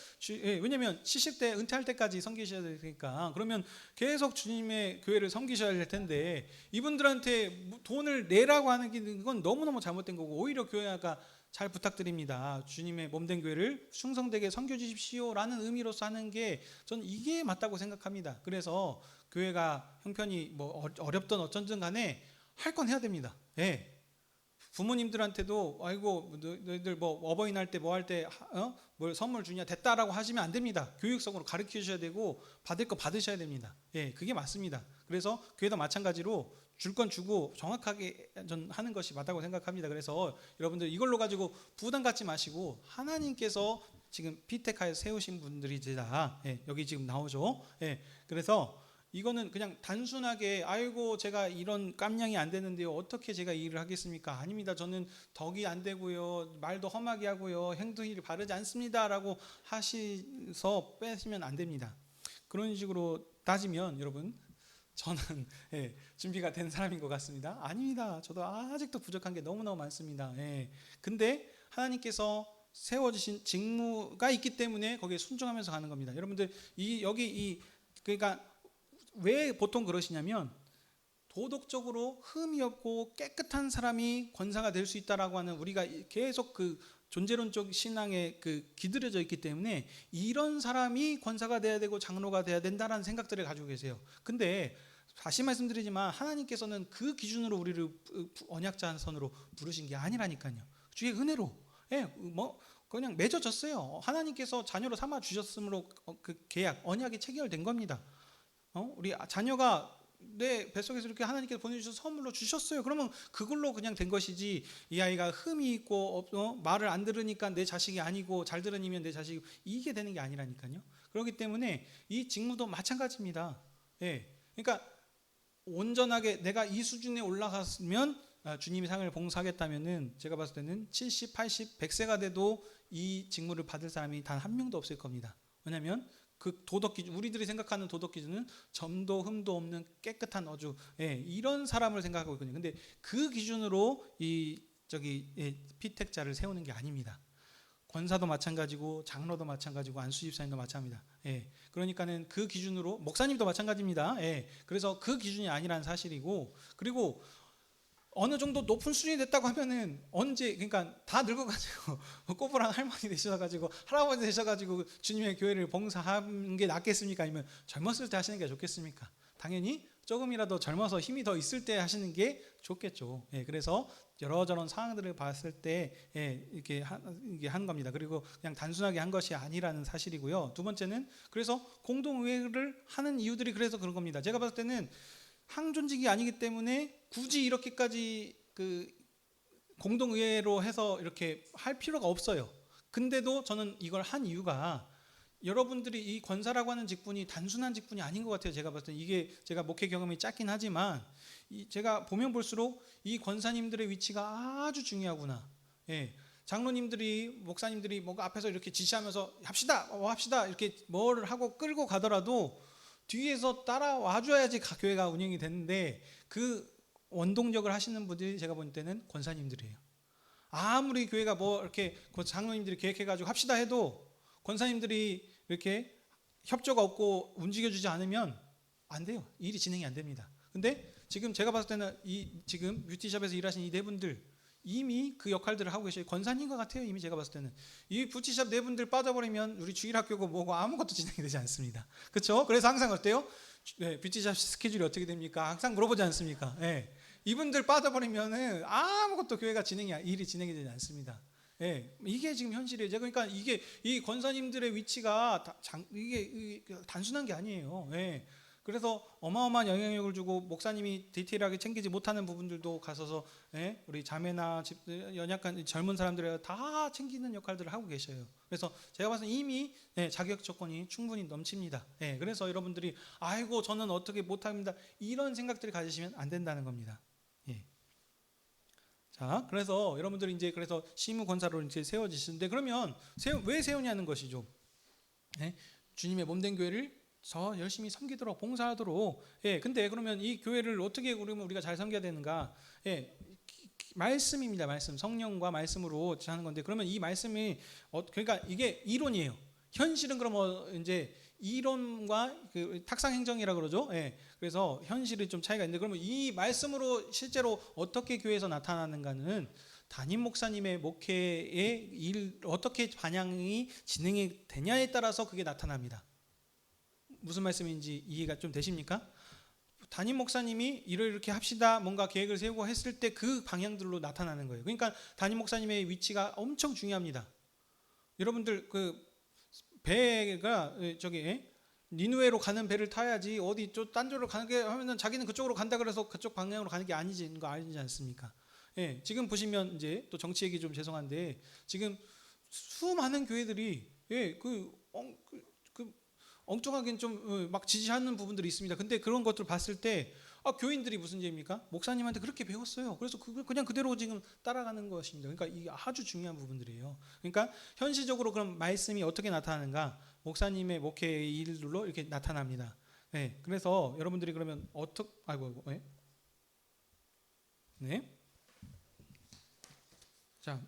왜냐하면 70대 은퇴할 때까지 섬기셔야 되니까, 그러면 계속 주님의 교회를 섬기셔야 될 텐데 이분들한테 돈을 내라고 하는 건 너무너무 잘못된 거고, 오히려 교회가 잘 부탁드립니다, 주님의 몸된 교회를 충성되게 섬겨 주십시오라는 의미로서 하는 게 저는 이게 맞다고 생각합니다. 그래서 교회가 형편이 뭐 어렵든 어쩐든 간에 할 건 해야 됩니다. 부모님들한테도 아이고 너희들 뭐 어버이날 때 뭐 할 때 뭘 선물 주냐 됐다라고 하시면 안 됩니다. 교육성으로 가르치셔야 되고 받을 거 받으셔야 됩니다. 그게 맞습니다. 그래서 교회도 마찬가지로 줄 건 주고 정확하게 전 하는 것이 맞다고 생각합니다. 그래서 여러분들 이걸로 가지고 부담 갖지 마시고, 하나님께서 지금 피테카에 세우신 분들이다. 여기 지금 나오죠. 그래서 이거는 그냥 단순하게 아이고 제가 이런 깜냥이 안 되는데요, 어떻게 제가 이 일을 하겠습니까? 아닙니다. 저는 덕이 안 되고요, 말도 험하게 하고요, 행동이 바르지 않습니다 라고 하셔서 빼시면 안 됩니다. 그런 식으로 따지면 여러분, 저는 준비가 된 사람인 것 같습니다. 아닙니다. 저도 아직도 부족한 게 너무너무 많습니다. 근데 하나님께서 세워주신 직무가 있기 때문에 거기에 순종하면서 가는 겁니다. 여러분들 그러니까 왜 보통 그러시냐면, 도덕적으로 흠이 없고 깨끗한 사람이 권사가 될 수 있다라고 하는, 우리가 계속 그 존재론적 신앙에 기들여져 있기 때문에 이런 사람이 권사가 돼야 되고 장로가 돼야 된다라는 생각들을 가지고 계세요. 근데 다시 말씀드리지만 하나님께서는 그 기준으로 우리를 언약자선으로 부르신 게 아니라니까요. 주의 은혜로 뭐 그냥 맺어졌어요. 하나님께서 자녀로 삼아 주셨으므로 그 계약, 언약이 체결된 겁니다. 우리 자녀가 내 뱃속에서 이렇게 하나님께서 보내주셔서 선물로 주셨어요. 그러면 그걸로 그냥 된 것이지, 이 아이가 흠이 있고 말을 안 들으니까 내 자식이 아니고 잘 들으면 내 자식이, 이게 되는 게 아니라니까요. 그렇기 때문에 이 직무도 마찬가지입니다. 그러니까 온전하게 내가 이 수준에 올라갔으면, 주님이 상을 봉사하겠다면은 제가 봤을 때는 70, 80, 100세가 돼도 이 직무를 받을 사람이 단 한 명도 없을 겁니다. 왜냐하면 그 도덕 기준, 우리들이 생각하는 도덕 기준은 점도 흠도 없는 깨끗한 어주, 이런 사람을 생각하고 있거든요. 근데 그 기준으로 피택자를 세우는 게 아닙니다. 권사도 마찬가지고 장로도 마찬가지고 안수집사님도 마찬가지입니다. 그러니까는 그 기준으로 목사님도 마찬가지입니다. 그래서 그 기준이 아니라는 사실이고, 그리고 어느 정도 높은 수준이 됐다고 하면은 언제, 그러니까 다 늙어가지고 꼬부랑 할머니 되셔가지고 할아버지 되셔가지고 주님의 교회를 봉사하는 게 낫겠습니까? 아니면 젊었을 때 하시는 게 좋겠습니까? 당연히 조금이라도 젊어서 힘이 더 있을 때 하시는 게 좋겠죠. 예, 그래서 여러저런 상황들을 봤을 때 이게 한 겁니다. 그리고 그냥 단순하게 한 것이 아니라는 사실이고요. 두 번째는 그래서 공동의회를 하는 이유들이 그래서 그런 겁니다. 제가 봤을 때는 항존직이 아니기 때문에 굳이 이렇게까지 그 공동의회로 해서 이렇게 할 필요가 없어요. 근데도 저는 이걸 한 이유가 여러분들이 이 권사라고 하는 직분이 단순한 직분이 아닌 것 같아요. 제가 봤을 때 이게 제가 목회 경험이 짧긴 하지만 제가 보면 볼수록 이 권사님들의 위치가 아주 중요하구나. 예. 장로님들이 목사님들이 뭔가 앞에서 이렇게 지시하면서 합시다 이렇게 뭘 하고 끌고 가더라도 뒤에서 따라와 줘야지 교회가 운영이 되는데 그 원동력을 하시는 분들이 제가 볼 때는 권사님들이에요. 아무리 교회가 뭐 이렇게 장로님들이 계획해가지고 합시다 해도 권사님들이 이렇게 협조가 없고 움직여주지 않으면 안 돼요. 일이 진행이 안 됩니다. 근데 지금 제가 봤을 때는 지금 뷰티샵에서 일하시는 이 네 분들 이미 그 역할들을 하고 계셔요. 권사님 것 같아요. 이미 제가 봤을 때는 이 뷰티샵 네 분들 빠져버리면 우리 주일학교고 뭐고 아무것도 진행이 되지 않습니다. 그렇죠? 그래서 항상 어때요? 네, 뷰티샵 스케줄이 어떻게 됩니까? 항상 물어보지 않습니까? 네. 이분들 빠져버리면은 아무것도 교회가 일이 진행이 되지 않습니다. 예, 이게 지금 현실이에요. 그러니까 이게 이 권사님들의 위치가 이게 단순한 게 아니에요. 예. 그래서 어마어마한 영향력을 주고 목사님이 디테일하게 챙기지 못하는 부분들도 가서서 우리 자매나 연약한 젊은 사람들을 다 챙기는 역할들을 하고 계셔요. 그래서 제가 봐서 이미 자격 조건이 충분히 넘칩니다. 그래서 여러분들이 아이고 저는 어떻게 못합니다 이런 생각들을 가지시면 안 된다는 겁니다. 자, 그래서 여러분들이 이제 그래서 시무 권사로 이제 세워지시는데 그러면 왜 세우냐는 것이죠. 주님의 몸된 교회를 더 열심히 섬기도록 봉사하도록. 근데 그러면 이 교회를 어떻게 그러면 우리가 잘 섬겨야 되는가? 말씀입니다. 말씀. 성령과 말씀으로 하는 건데 그러면 이 말씀이 그러니까 이게 이론이에요. 현실은 그러면 이제 이론과 그 탁상행정이라 그러죠. 그래서 현실이 좀 차이가 있는데 그러면 이 말씀으로 실제로 어떻게 교회에서 나타나는가는 담임 목사님의 목회의 일 어떻게 반영이 진행이 되냐에 따라서 그게 나타납니다. 무슨 말씀인지 이해가 좀 되십니까? 담임 목사님이 이렇게 합시다 뭔가 계획을 세우고 했을 때 그 방향들로 나타나는 거예요. 그러니까 담임 목사님의 위치가 엄청 중요합니다. 여러분들 그 배가 니누에로 가는 배를 타야지 어디 딴 쪽으로 가는 게 하면은 자기는 그쪽으로 간다 그래서 그쪽 방향으로 가는 게 아니지 거 아니지 않습니까? 지금 보시면 이제 또 정치 얘기 좀 죄송한데 지금 수많은 교회들이 엉뚱하게 좀 막 지지하는 부분들이 있습니다. 근데 그런 것들을 봤을 때 교인들이 무슨 죄입니까? 목사님한테 그렇게 배웠어요. 그래서 그냥 그대로 지금 따라가는 것입니다. 그러니까 이게 아주 중요한 부분들이에요. 그러니까 현실적으로 그럼 말씀이 어떻게 나타나는가? 목사님의 목회의 일로 이렇게 나타납니다. 그래서 여러분들이 그러면 자,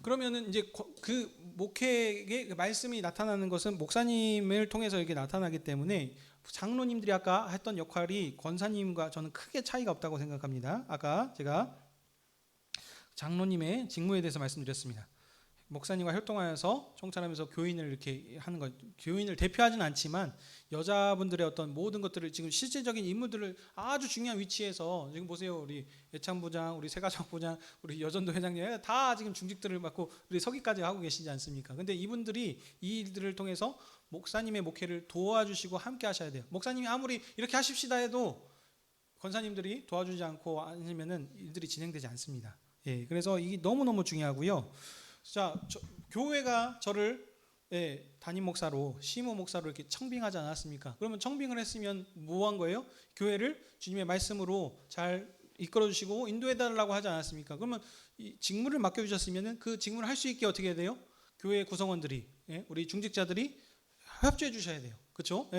그러면은 이제 그 목회의 말씀이 나타나는 것은 목사님을 통해서 이렇게 나타나기 때문에 장로님들이 아까 했던 역할이 권사님과 저는 크게 차이가 없다고 생각합니다. 아까 제가 장로님의 직무에 대해서 말씀드렸습니다. 목사님과 활동하여서 총괄하면서 교인을 이렇게 하는 것, 교인을 대표하지는 않지만 여자분들의 어떤 모든 것들을 지금 실질적인 인물들을 아주 중요한 위치에서 지금 보세요. 우리 예찬 부장, 우리 세가정 부장, 우리 여전도 회장님 다 지금 중직들을 맡고 우리 서기까지 하고 계시지 않습니까? 근데 이분들이 이 일들을 통해서 목사님의 목회를 도와주시고 함께 하셔야 돼요. 목사님이 아무리 이렇게 하십시다 해도 권사님들이 도와주지 않고 아니면은 일들이 진행되지 않습니다. 그래서 이게 너무너무 중요하고요. 자, 교회가 저를 담임 목사로 시무 목사로 이렇게 청빙하지 않았습니까? 그러면 청빙을 했으면 뭐 한 거예요? 교회를 주님의 말씀으로 잘 이끌어 주시고 인도해 달라고 하지 않았습니까? 그러면 이 직무를 맡겨 주셨으면은 그 직무를 할 수 있게 어떻게 해야 돼요? 교회 구성원들이 우리 중직자들이 협조해 주셔야 돼요. 그렇죠?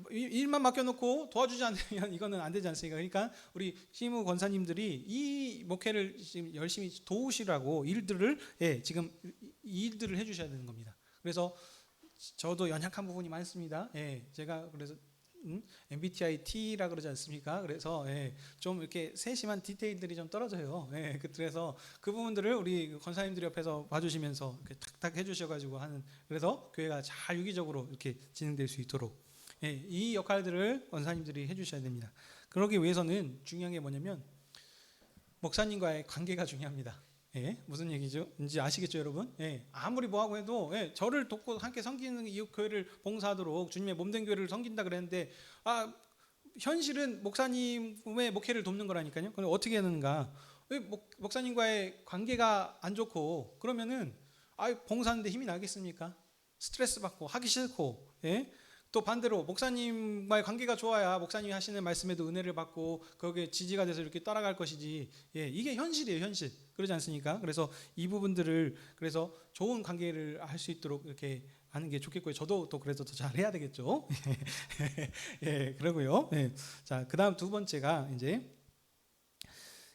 일만 맡겨놓고 도와주지 않으면 이거는 안 되지 않습니까? 그러니까 우리 시무 권사님들이 이 목회를 지금 열심히 도우시라고 일들을 지금 일들을 해주셔야 되는 겁니다. 그래서 저도 연약한 부분이 많습니다. 제가 그래서 MBTI T라 그러지 않습니까? 그래서 좀 이렇게 세심한 디테일들이 좀 떨어져요. 그래서 그 부분들을 우리 권사님들 옆에서 봐주시면서 이렇게 탁탁 해주셔가지고 하는 그래서 교회가 잘 유기적으로 이렇게 진행될 수 있도록. 예, 이 역할들을 권사님들이 해주셔야 됩니다. 그러기 위해서는 중요한 게 뭐냐면 목사님과의 관계가 중요합니다. 예, 무슨 얘기죠? 이제 아시겠죠, 여러분? 예, 아무리 뭐하고 해도 예, 저를 돕고 함께 섬기는 이 교회를 봉사하도록 주님의 몸된 교회를 섬긴다 그랬는데 현실은 목사님의 목회를 돕는 거라니까요. 그럼 어떻게 하는가? 왜 목사님과의 관계가 안 좋고 그러면은 봉사하는데 힘이 나겠습니까? 스트레스 받고 하기 싫고, 예? 또 반대로 목사님과의 관계가 좋아야 목사님이 하시는 말씀에도 은혜를 받고 거기에 지지가 돼서 이렇게 따라갈 것이지. 예, 이게 현실이에요, 현실. 그러지 않습니까? 그래서 이 부분들을 그래서 좋은 관계를 할 수 있도록 이렇게 하는 게 좋겠고요. 저도 또 그래서 더 잘해야 되겠죠. 예, 그러고요. 예. 자, 그다음 두 번째가 이제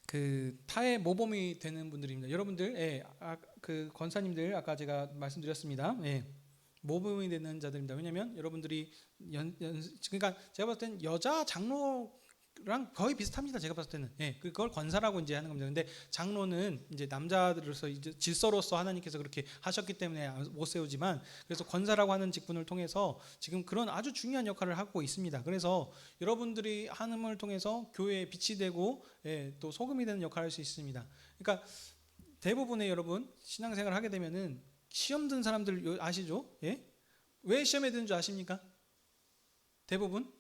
그 타의 모범이 되는 분들입니다. 여러분들, 예, 그 권사님들 아까 제가 말씀드렸습니다. 예. 모범이 되는 자들입니다. 왜냐하면 여러분들이 그러니까 제가 봤을 때는 여자 장로랑 거의 비슷합니다. 제가 봤을 때는 그걸 권사라고 이제 하는 겁니다. 근데 장로는 이제 남자들로서 이제 질서로서 하나님께서 그렇게 하셨기 때문에 못 세우지만 그래서 권사라고 하는 직분을 통해서 지금 그런 아주 중요한 역할을 하고 있습니다. 그래서 여러분들이 하는을 통해서 교회에 빛이 되고 또 소금이 되는 역할을 할 수 있습니다. 그러니까 대부분의 여러분 신앙생활을 하게 되면은 시험 든 사람들 아시죠? 예? 왜 시험에 드는 줄 아십니까? 대부분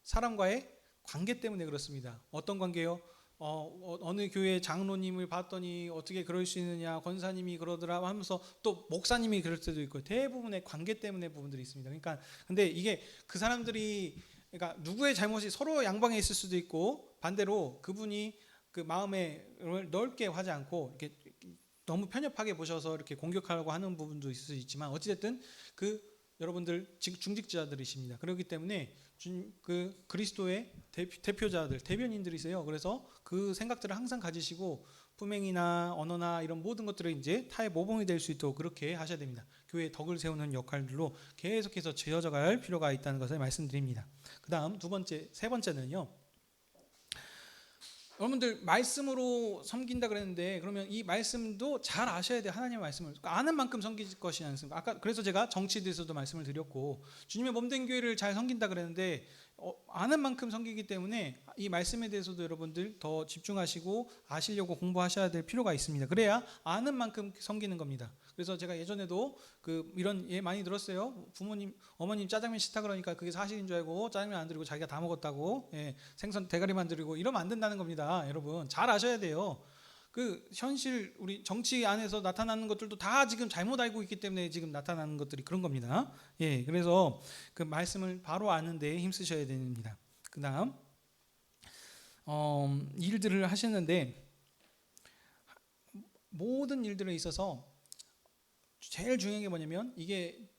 사람과의 관계 때문에 그렇습니다. 어떤 관계요? 어느 교회 장로님을 봤더니 어떻게 그럴 수 있느냐, 권사님이 그러더라 하면서 또 목사님이 그럴 때도 있고 대부분의 관계 때문에 부분들이 있습니다. 그러니까 근데 이게 그 사람들이 그러니까 누구의 잘못이 서로 양방에 있을 수도 있고 반대로 그분이 그 마음에 넓게 하지 않고 이렇게 너무 편협하게 보셔서 이렇게 공격하려고 하는 부분도 있을 수 있지만 어찌됐든 그 여러분들 중직자들이십니다. 그렇기 때문에 그 그리스도의 대표자들, 대변인들이세요. 그래서 그 생각들을 항상 가지시고 품행이나 언어나 이런 모든 것들을 이제 타의 모범이 될 수 있도록 그렇게 하셔야 됩니다. 교회의 덕을 세우는 역할들로 계속해서 지어져갈 필요가 있다는 것을 말씀드립니다. 그다음 세 번째는요. 여러분들 말씀으로 섬긴다 그랬는데 그러면 이 말씀도 잘 아셔야 돼요. 하나님의 말씀을 아는 만큼 섬길 것이 않습니까? 아까 그래서 제가 정치에 대해서도 말씀을 드렸고 주님의 몸된 교회를 잘 섬긴다 그랬는데 아는 만큼 섬기기 때문에 이 말씀에 대해서도 여러분들 더 집중하시고 아시려고 공부하셔야 될 필요가 있습니다. 그래야 아는 만큼 섬기는 겁니다. 그래서 제가 예전에도 이런 예 많이 들었어요. 부모님, 어머님 짜장면 싫다 그러니까 그게 사실인 줄 알고 짜장면 안 드리고 자기가 다 먹었다고 생선 대가리만 드리고 이러면 안 된다는 겁니다. 여러분 잘 아셔야 돼요. 그 현실 우리 정치 안에서 나타나는 것들도 다 지금 잘못 알고 있기 때문에 지금 나타나는 것들이 그런 겁니다. 그래서 그 말씀을 바로 아는데 힘쓰셔야 됩니다. 그다음 일들을 하시는데 모든 일들에 있어서 제일 중요한 게 뭐냐면 이게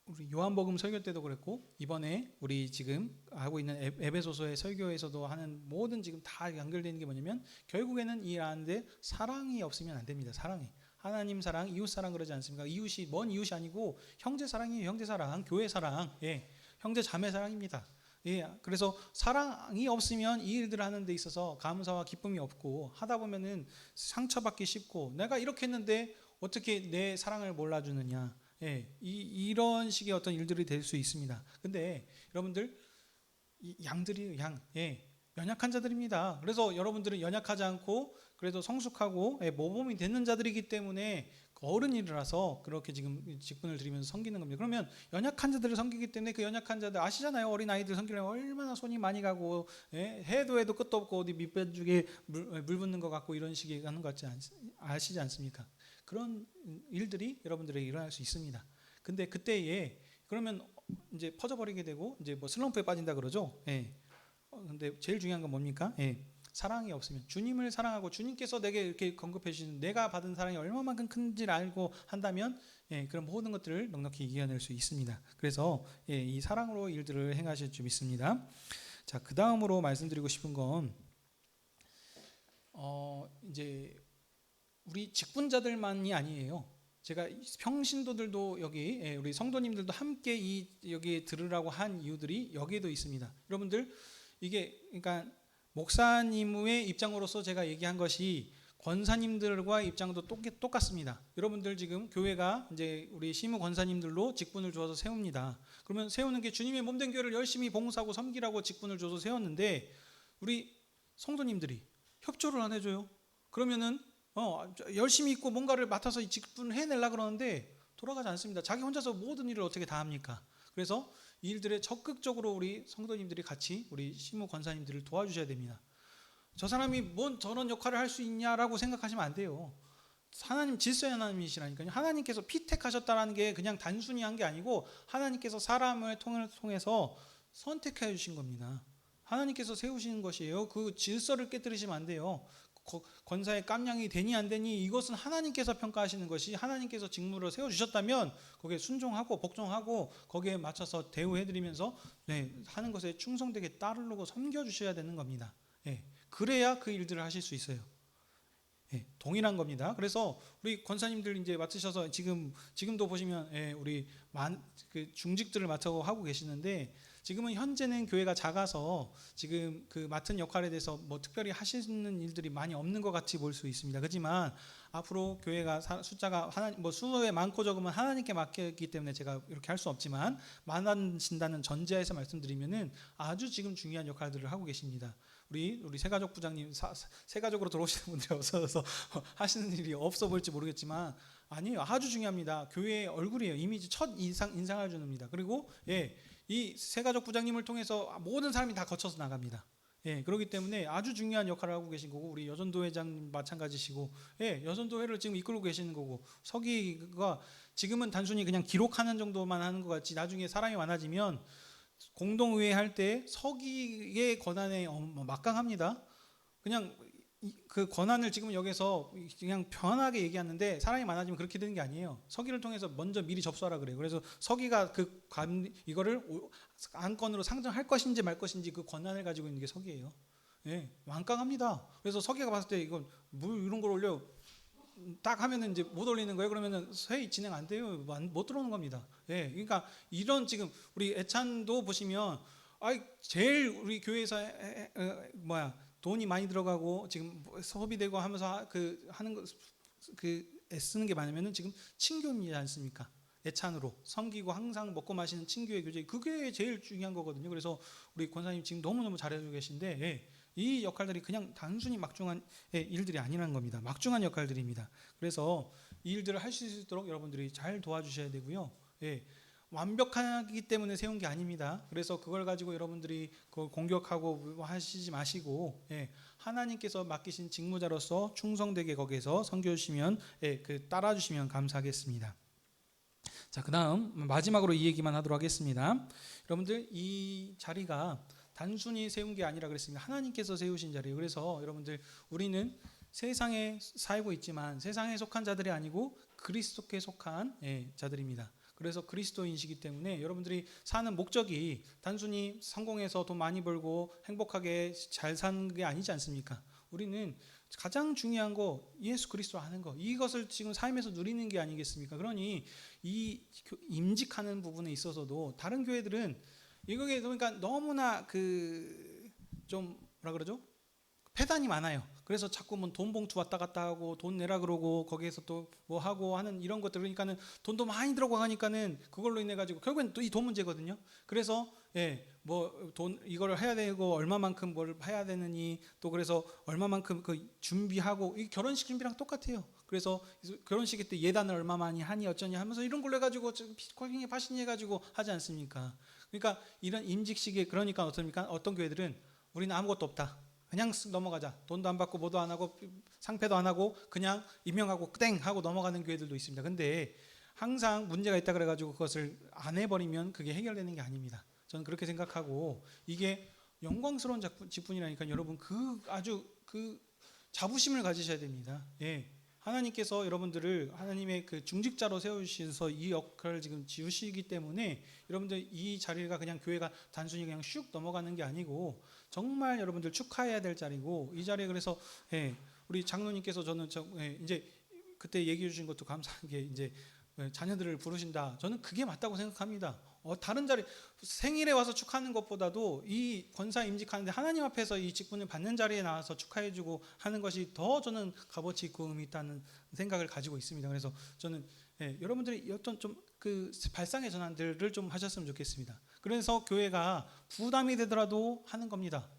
우리 요한복음 설교 때도 그랬고 이번에 우리 지금 하고 있는 에베소서의 설교에서도 하는 모든 지금 다 연결되는 게 뭐냐면 결국에는 이 안에 사랑이 없으면 안 됩니다. 사랑이 하나님 사랑, 이웃 사랑 그러지 않습니까? 이웃이 먼 이웃이 아니고 형제 사랑이에요. 형제 사랑, 교회 사랑, 형제 자매 사랑입니다. 그래서 사랑이 없으면 이 일들을 하는 데 있어서 감사와 기쁨이 없고 하다 보면은 상처받기 쉽고 내가 이렇게 했는데 어떻게 내 사랑을 몰라주느냐. 이런 식의 어떤 일들이 될 수 있습니다. 근데 여러분들 양들이 연약한 자들입니다. 그래서 여러분들은 연약하지 않고 그래도 성숙하고 모범이 되는 자들이기 때문에 어른이라서 그렇게 지금 직분을 드리면서 섬기는 겁니다. 그러면 연약한 자들을 섬기기 때문에 그 연약한 자들 아시잖아요. 어린 아이들 섬기려면 얼마나 손이 많이 가고 해도 끝도 없고 어디 밑배죽에 물 붓는 것 같고 이런 식의 하는 것 같지 아시지 않습니까? 그런 일들이 여러분들에게 일어날 수 있습니다. 근데 그때에 그러면 이제 퍼져버리게 되고 이제 뭐 슬럼프에 빠진다 그러죠. 근데 제일 중요한 건 뭡니까? 사랑이 없으면 주님을 사랑하고 주님께서 내게 이렇게 언급해 주시는 내가 받은 사랑이 얼마만큼 큰지를 알고 한다면 그런 모든 것들을 넉넉히 이겨낼 수 있습니다. 그래서 이 사랑으로 일들을 행하실 줄 믿습니다. 자, 그 다음으로 말씀드리고 싶은 건 이제 우리 직분자들만이 아니에요. 제가 평신도들도 여기 우리 성도님들도 함께 여기 들으라고 한 이유들이 여기에도 있습니다. 여러분들 이게 그러니까 목사님의 입장으로서 제가 얘기한 것이 권사님들과 입장도 똑같습니다. 여러분들 지금 교회가 이제 우리 시무 권사님들로 직분을 주어서 세웁니다. 그러면 세우는 게 주님의 몸된 교회를 열심히 봉사하고 섬기라고 직분을 줘서 세웠는데 우리 성도님들이 협조를 안 해줘요. 그러면은 열심히 있고 뭔가를 맡아서 이 직분을 해내려 그러는데 돌아가지 않습니다. 자기 혼자서 모든 일을 어떻게 다 합니까? 그래서 이 일들에 적극적으로 우리 성도님들이 같이 우리 시무 권사님들을 도와주셔야 됩니다. 저 사람이 뭔 저런 역할을 할 수 있냐라고 생각하시면 안 돼요. 하나님 질서의 하나님이시라니까요. 하나님께서 피택하셨다는 게 그냥 단순히 한 게 아니고 하나님께서 사람을 통해서 선택해 주신 겁니다. 하나님께서 세우시는 것이에요. 그 질서를 깨뜨리시면 안 돼요. 권사의 깜냥이 되니 안 되니 이것은 하나님께서 평가하시는 것이 하나님께서 직무를 세워주셨다면 거기에 순종하고 복종하고 거기에 맞춰서 대우해드리면서 하는 것에 충성되게 따르고 섬겨주셔야 되는 겁니다. 그래야 그 일들을 하실 수 있어요. 동일한 겁니다. 그래서 우리 권사님들 이제 맡으셔서 지금도 보시면 우리 그 중직들을 맡아 하고 계시는데 지금은 현재는 교회가 작아서 지금 그 맡은 역할에 대해서 뭐 특별히 하시는 일들이 많이 없는 것 같이 볼 수 있습니다. 그렇지만 앞으로 교회가 숫자가 수에 많고 적으면 하나님께 맡겼기 때문에 제가 이렇게 할 수 없지만 많아진다는 전제하에서 말씀드리면은 아주 지금 중요한 역할들을 하고 계십니다. 우리 새가족 부장님 새가족으로 들어오시는 분들이 없어서 하시는 일이 없어 보일지 모르겠지만 아니에요. 아주 중요합니다. 교회의 얼굴이에요. 이미지 첫 인상을 주는입니다. 그리고 이 새가족 부장님을 통해서 모든 사람이 다 거쳐서 나갑니다. 그렇기 때문에 아주 중요한 역할을 하고 계신 거고 우리 여전도 회장 마찬가지시고 여전도 회를 지금 이끌고 계시는 거고 서기가 지금은 단순히 그냥 기록하는 정도만 하는 것 같지 나중에 사람이 많아지면 공동의회 할 때 서기의 권한에 막강합니다. 그냥 그 권한을 지금 여기서 그냥 편하게 얘기하는데 사람이 많아지면 그렇게 되는 게 아니에요. 서기를 통해서 먼저 미리 접수하라 그래요. 그래서 서기가 이거를 안건으로 상정할 것인지 말 것인지 그 권한을 가지고 있는 게 서기예요. 완강합니다. 그래서 서기가 봤을 때 이건 뭐 이런 걸 올려 딱 하면은 이제 못 올리는 거예요. 그러면은 회의 진행 안 돼요. 못 들어오는 겁니다. 그러니까 이런 지금 우리 애찬도 보시면 제일 우리 교회에서 돈이 많이 들어가고 지금 소비되고 하면서 하는 거 애쓰는 게 많으면은 지금 친교이지 않습니까? 애찬으로 섬기고 항상 먹고 마시는 친교의 교제 그게 제일 중요한 거거든요. 그래서 우리 권사님 지금 너무너무 잘해주고 계신데 이 역할들이 그냥 단순히 막중한 일들이 아니라는 겁니다. 막중한 역할들입니다. 그래서 이 일들을 할 수 있도록 여러분들이 잘 도와주셔야 되고요. 완벽하기 때문에 세운 게 아닙니다. 그래서 그걸 가지고 여러분들이 그걸 공격하고 하시지 마시고 하나님께서 맡기신 직무자로서 충성되게 거기에서 섬겨주시면 따라주시면 감사하겠습니다. 자, 그다음 마지막으로 이 얘기만 하도록 하겠습니다. 여러분들 이 자리가 단순히 세운 게 아니라 그랬습니다. 하나님께서 세우신 자리예요. 그래서 여러분들 우리는 세상에 살고 있지만 세상에 속한 자들이 아니고 그리스도께 속한 자들입니다. 그래서 그리스도인이시기 때문에 여러분들이 사는 목적이 단순히 성공해서 돈 많이 벌고 행복하게 잘 사는 게 아니지 않습니까? 우리는 가장 중요한 거 예수 그리스도 아는 거 이것을 지금 삶에서 누리는 게 아니겠습니까? 그러니 이 임직하는 부분에 있어서도 다른 교회들은 이거게 그러니까 너무나 좀 뭐라 그러죠? 폐단이 많아요. 그래서 자꾸 뭐 돈 봉투 왔다 갔다 하고 돈 내라 그러고 거기에서 또 뭐 하고 하는 이런 것들 그러니까는 돈도 많이 들어가니까는 그걸로 인해 가지고 결국엔 또 이 돈 문제거든요. 그래서 뭐 돈 이걸 해야 되고 얼마만큼 뭘 해야 되느니 또 그래서 얼마만큼 준비하고 이 결혼식 준비랑 똑같아요. 그래서 결혼식 때 예단을 얼마 많이 하니 어쩌니 하면서 이런 걸로 해가지고 코킹에 파신이 해가지고 하지 않습니까? 그러니까 이런 임직식에 그러니까 어떻습니까? 어떤 교회들은 우리는 아무것도 없다. 그냥 넘어가자. 돈도 안 받고 뭐도 안 하고 상패도 안 하고 그냥 임명하고 땡 하고 넘어가는 교회들도 있습니다. 근데 항상 문제가 있다 그래가지고 그것을 안 해버리면 그게 해결되는 게 아닙니다. 저는 그렇게 생각하고 이게 영광스러운 직분이라니까 여러분 아주 자부심을 가지셔야 됩니다. 하나님께서 여러분들을 하나님의 중직자로 세우셔서 이 역할을 지금 지우시기 때문에 여러분들 이 자리가 그냥 교회가 단순히 그냥 슉 넘어가는 게 아니고 정말 여러분들 축하해야 될 자리고 이 자리에 그래서 우리 장로님께서 저는 이제 그때 얘기해 주신 것도 감사한 게 이제 자녀들을 부르신다. 저는 그게 맞다고 생각합니다. 다른 자리 생일에 와서 축하하는 것보다도 이 권사 임직하는데 하나님 앞에서 이 직분을 받는 자리에 나와서 축하해주고 하는 것이 더 저는 값어치 있고 의미 있다는 생각을 가지고 있습니다. 그래서 저는 여러분들이 어떤 좀 그 발상의 전환들을 좀 하셨으면 좋겠습니다. 그래서 교회가 부담이 되더라도 하는 겁니다.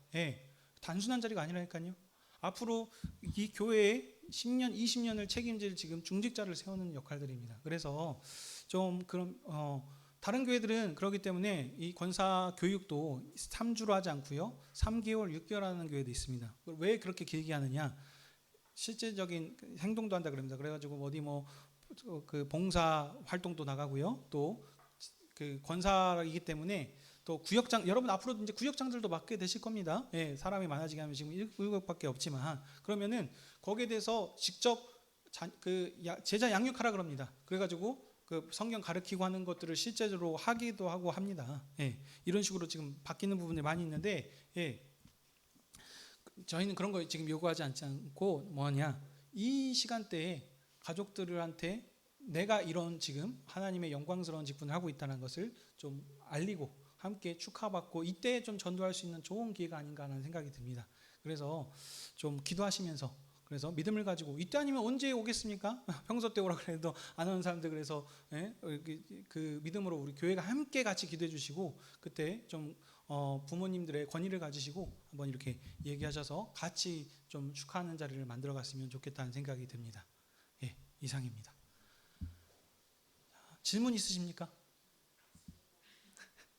단순한 자리가 아니라니까요. 앞으로 이 교회에 10년, 20년을 책임질 지금 중직자를 세우는 역할들입니다. 그래서 좀 그런 다른 교회들은 그렇기 때문에 이 권사 교육도 3주로 하지 않고요. 3개월, 6개월 하는 교회도 있습니다. 왜 그렇게 길게 하느냐? 실제적인 행동도 한다 그럽니다. 그래가지고 어디 그 봉사 활동도 나가고요. 또 그 권사이기 때문에 또 구역장, 여러분 앞으로 이제 구역장들도 맡게 되실 겁니다. 사람이 많아지게 하면 지금 7구역밖에 없지만 그러면은 거기에 대해서 직접 제자 양육하라 그럽니다. 그래가지고 그 성경 가르치고 하는 것들을 실제로 하기도 하고 합니다. 이런 식으로 지금 바뀌는 부분이 많이 있는데 저희는 그런 거 지금 요구하지 않고 이 시간대에 가족들한테 내가 이런 지금 하나님의 영광스러운 직분을 하고 있다는 것을 좀 알리고 함께 축하받고 이때 좀 전도할 수 있는 좋은 기회가 아닌가 하는 생각이 듭니다. 그래서 좀 기도하시면서 그래서 믿음을 가지고 이때 아니면 언제 오겠습니까? 평소 때 오라 그래도 안 오는 사람들 그래서 그 믿음으로 우리 교회가 함께 같이 기도해 주시고 그때 좀 부모님들의 권위를 가지시고 한번 이렇게 얘기하셔서 같이 좀 축하하는 자리를 만들어 갔으면 좋겠다는 생각이 듭니다. 이상입니다. 질문 있으십니까?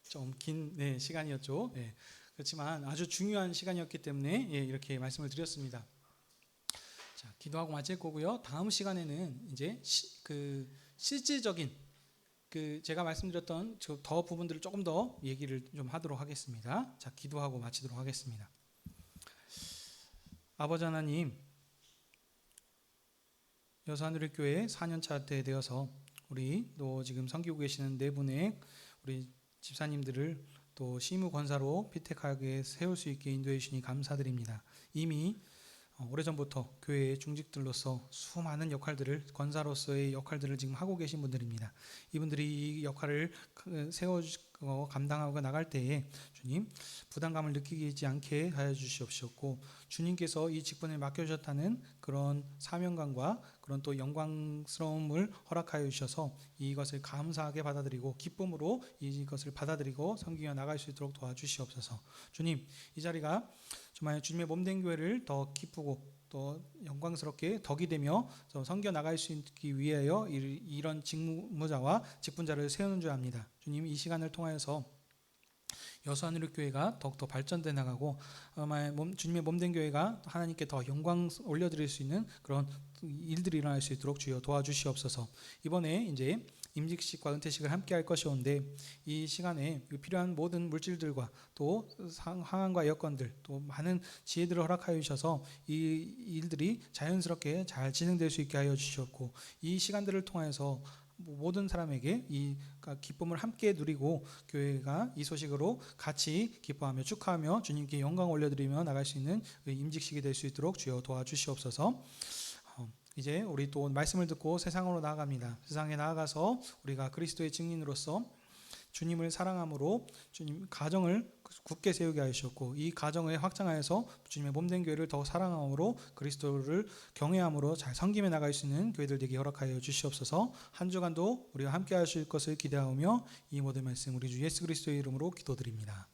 좀 긴 시간이었죠. 그렇지만 아주 중요한 시간이었기 때문에 이렇게 말씀을 드렸습니다. 자, 기도하고 마칠 거고요. 다음 시간에는 이제 그 실질적인 그 제가 말씀드렸던 더 부분들을 조금 더 얘기를 좀 하도록 하겠습니다. 자, 기도하고 마치도록 하겠습니다. 아버지 하나님, 여수하늘교회 4년차 때 되어서 우리 또 지금 섬기고 계시는 네 분의 우리 집사님들을 또 시무 권사로 피택하게 세울 수 있게 인도해 주시니 감사드립니다. 이미 오래전부터 교회의 중직들로서 수많은 역할들을 권사로서의 역할들을 지금 하고 계신 분들입니다. 이분들이 이 역할을 감당하고 나갈 때에 주님 부담감을 느끼지 않게 하여 주시옵시고 주님께서 이 직분을 맡겨주셨다는 그런 사명감과 그런 또 영광스러움을 허락하여 주셔서 이것을 감사하게 받아들이고 기쁨으로 이것을 받아들이고 섬기며 나갈 수 있도록 도와주시옵소서. 주님, 이 자리가 정말 주님의 몸된 교회를 더 기쁘고 또 영광스럽게 덕이 되며 섬겨 나갈 수 있기 위하여 이런 직무자와 직분자를 세우는 줄 압니다. 주님, 이 시간을 통하여서 여수하늘교회가 더욱더 발전돼 나가고 주님의 몸된 교회가 하나님께 더 영광 올려드릴 수 있는 그런 일들이 일어날 수 있도록 주여 도와주시옵소서. 이번에 이제 임직식과 은퇴식을 함께 할 것이온데 이 시간에 필요한 모든 물질들과 또 항안과 여건들 또 많은 지혜들을 허락하여 주셔서 이 일들이 자연스럽게 잘 진행될 수 있게 하여 주시옵고 이 시간들을 통해서 모든 사람에게 이 기쁨을 함께 누리고 교회가 이 소식으로 같이 기뻐하며 축하하며 주님께 영광 올려드리며 나갈 수 있는 임직식이 될 수 있도록 주여 도와주시옵소서. 이제 우리 또 말씀을 듣고 세상으로 나아갑니다. 세상에 나아가서 우리가 그리스도의 증인으로서 주님을 사랑함으로 주님 가정을 굳게 세우게 하셨고 이 가정을 확장하여서 주님의 몸된 교회를 더 사랑함으로 그리스도를 경외함으로 잘 섬김해 나갈 수 있는 교회들 되게 허락하여 주시옵소서. 한 주간도 우리와 함께 하실 것을 기대하며 이 모든 말씀 우리 주 예수 그리스도의 이름으로 기도드립니다.